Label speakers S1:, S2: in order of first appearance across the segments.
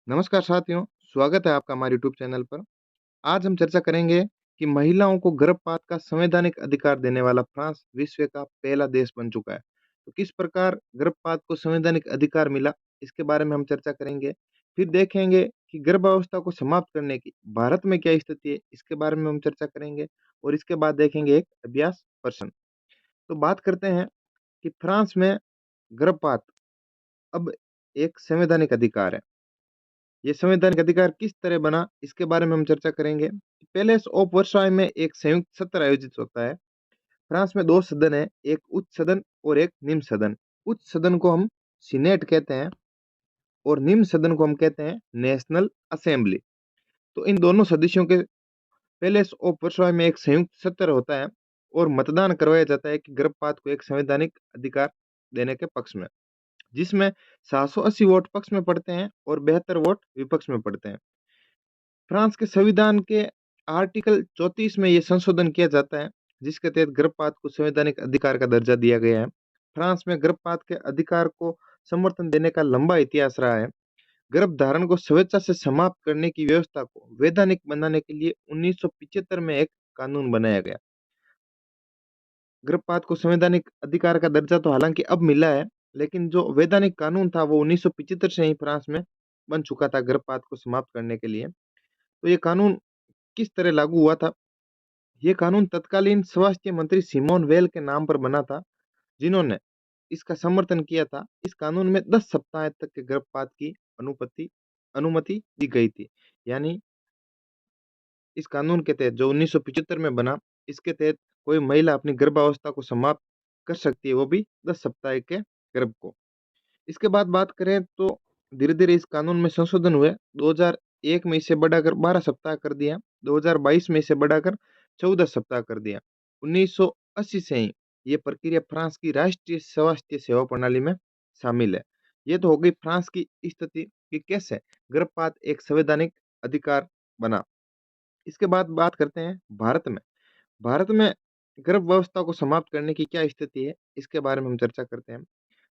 S1: नमस्कार साथियों, स्वागत है आपका हमारे यूट्यूब चैनल पर। आज हम चर्चा करेंगे कि महिलाओं को गर्भपात का संवैधानिक अधिकार देने वाला फ्रांस विश्व का पहला देश बन चुका है। तो किस प्रकार गर्भपात को संवैधानिक अधिकार मिला, इसके बारे में हम चर्चा करेंगे। फिर देखेंगे कि गर्भावस्था को समाप्त करने की भारत में क्या स्थिति है, इसके बारे में हम चर्चा करेंगे। और इसके बाद देखेंगे एक अभ्यास प्रश्न। तो बात करते हैं कि फ्रांस में गर्भपात अब एक संवैधानिक अधिकार है। ये संवैधानिक अधिकार किस तरह बना, इसके बारे में हम चर्चा करेंगे। पैलेस ऑफ वर्साय में एक संयुक्त सत्र आयोजित होता है। फ्रांस में 2 सदन हैं, एक उच्च सदन और एक निम्न सदन। उच्च सदन को हम सीनेट कहते हैं और निम्न सदन को हम कहते हैं नेशनल असेंबली। तो इन दोनों सदस्यों के पैलेस ऑफ वर्साय में एक संयुक्त सत्र होता है और मतदान करवाया जाता है कि गर्भपात को एक संवैधानिक अधिकार देने के पक्ष में, जिसमें 780 वोट पक्ष में पड़ते हैं और 72 वोट विपक्ष में पड़ते हैं। फ्रांस के संविधान के आर्टिकल 34 में ये संशोधन किया जाता है, जिसके तहत गर्भपात को संवैधानिक अधिकार का दर्जा दिया गया है। फ्रांस में गर्भपात के अधिकार को समर्थन देने का लंबा इतिहास रहा है। गर्भधारण को स्वेच्छा से समाप्त करने की व्यवस्था को वैधानिक बनाने के लिए 1975 में एक कानून बनाया गया। गर्भपात को संवैधानिक अधिकार का दर्जा तो हालांकि अब मिला है, लेकिन जो वैधानिक कानून था वो 1975 से ही फ्रांस में बन चुका था गर्भपात को समाप्त करने के लिए। तो ये कानून किस तरह लागू हुआ था? ये कानून तत्कालीन स्वास्थ्य मंत्री सिमोन वेल के नाम पर बना था, जिन्होंने इसका समर्थन किया था। इस कानून में 10 सप्ताह तक के गर्भपात की अनुपति अनुमति दी गई थी। यानी इस कानून के तहत जो 1975 में बना, इसके तहत कोई महिला अपनी गर्भावस्था को समाप्त कर सकती है, वो भी 10 सप्ताह के गर्भ को। इसके बाद बात करें तो धीरे-धीरे इस कानून में संशोधन हुए। 2001 में इसे बढ़ाकर 12 सप्ताह कर दिया, 2022 में इसे बढ़ाकर 14 सप्ताह कर दिया। 1980 से ही ये प्रक्रिया फ्रांस की राष्ट्रीय स्वास्थ्य सेवा प्रणाली में शामिल है। ये तो हो गई फ्रांस की स्थिति कि कैसे गर्भपात एक संवैधानिक अधिकार बना। इसके बाद बात करते हैं भारत में। भारत में गर्भावस्था को समाप्त करने की क्या स्थिति है, इसके बारे में हम चर्चा करते हैं।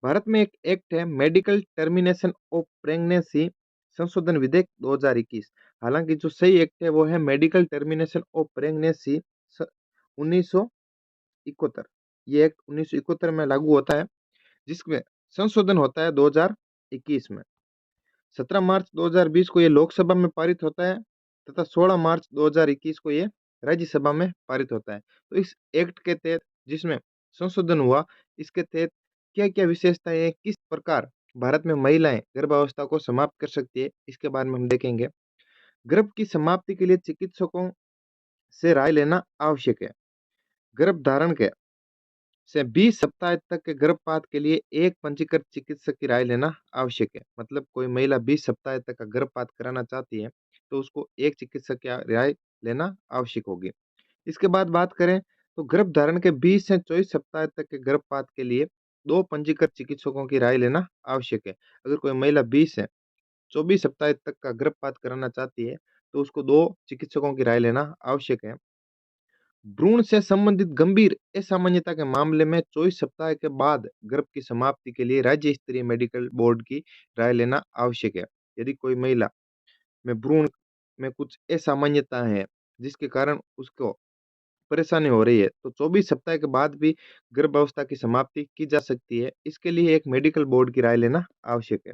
S1: भारत में एक एक्ट है मेडिकल टर्मिनेशन ऑफ प्रेगनेंसी संशोधन विधेयक 2021। हालांकि जो सही एक्ट है वो है मेडिकल टर्मिनेशन ऑफ प्रेगनेंसी 1971। ये एक्ट 1971 में लागू होता है, जिसमें संशोधन होता है 2021 में। 17 मार्च 2020 को ये लोकसभा में पारित होता है तथा 16 मार्च 2021 को ये राज्यसभा में पारित होता है। तो इस एक्ट के तहत जिसमें संशोधन हुआ, इसके तहत क्या-क्या विशेषताएं हैं, किस प्रकार भारत में महिलाएं गर्भावस्था को समाप्त कर सकती है, इसके बारे में हम देखेंगे। गर्भ की समाप्ति के लिए चिकित्सकों से राय लेना आवश्यक है। गर्भ धारण के से 20 सप्ताह तक के गर्भपात के लिए एक पंजीकृत चिकित्सक की राय लेना आवश्यक है। मतलब कोई महिला 20 सप्ताह तक का गर्भपात कराना चाहती है, तो उसको एक चिकित्सक की राय लेना आवश्यक होगी। इसके बाद बात करें तो गर्भ धारण के 20 से 24 सप्ताह तक के गर्भपात के लिए 2 पंजीकृत चिकित्सकों की राय लेना आवश्यक है। अगर कोई महिला 20 से 24 सप्ताह तक का गर्भपात कराना चाहती है, तो उसको 2 चिकित्सकों की राय लेना आवश्यक है। भ्रूण से संबंधित गंभीर असामान्यता के मामले में 24 सप्ताह के बाद गर्भ की समाप्ति के लिए राज्य स्तरीय मेडिकल बोर्ड की राय लेना आवश्यक है। यदि कोई महिला में भ्रूण में कुछ असामान्यता है, जिसके कारण उसको परेशानी हो रही है, तो 24 सप्ताह के बाद भी गर्भावस्था की समाप्ति की जा सकती है। इसके लिए एक मेडिकल बोर्ड की राय लेना आवश्यक है।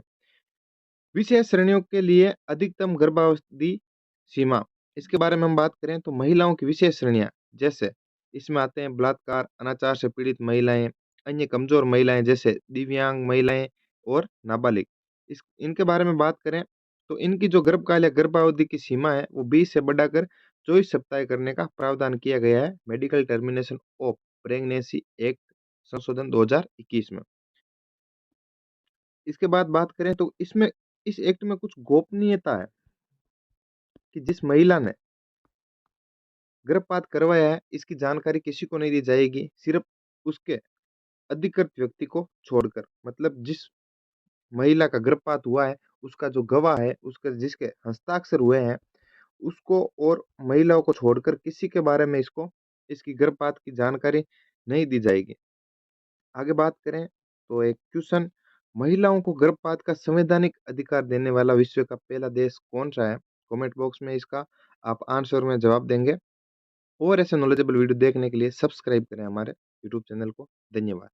S1: विशेष श्रेणियों के लिए अधिकतम गर्भावधि सीमा, इसके बारे में हम बात करें तो महिलाओं की विशेष श्रेणियां, जैसे इसमें आते हैं बलात्कार, अनाचार से पीड़ित महिलाएं, अन्य कमजोर महिलाएं जैसे दिव्यांग महिलाएं और नाबालिग। इस इनके बारे में बात करें तो इनकी जो गर्भकाल या गर्भावधि की सीमा है वो 20 से बढ़ाकर 24 सप्ताह करने का प्रावधान किया गया है medical termination of pregnancy act संशोधन 2021 में। इसके बाद बात करें तो इसमें इस एक्ट में कुछ गोपनीयता है कि जिस महिला ने गर्भपात करवाया है, इसकी जानकारी किसी को नहीं दी जाएगी, सिर्फ उसके अधिकृत व्यक्ति को छोड़कर। मतलब जिस महिला का गर्भपात हुआ है, उसका जो गवाह है, उसके जिसके हस्ताक्षर हुए हैं, उसको और महिलाओं को छोड़कर किसी के बारे में इसको इसकी गर्भपात की जानकारी नहीं दी जाएगी। आगे बात करें तो एक क्वेश्चन महिलाओं को गर्भपात का संवैधानिक अधिकार देने वाला विश्व का पहला देश कौन-सा है? कमेंट बॉक्स में इसका आप आंसर में जवाब देंगे और ऐसे नॉलेजेबल वीडियो देखने के लिए सब्सक्राइब करें हमारे यूट्यूब चैनल को। धन्यवाद।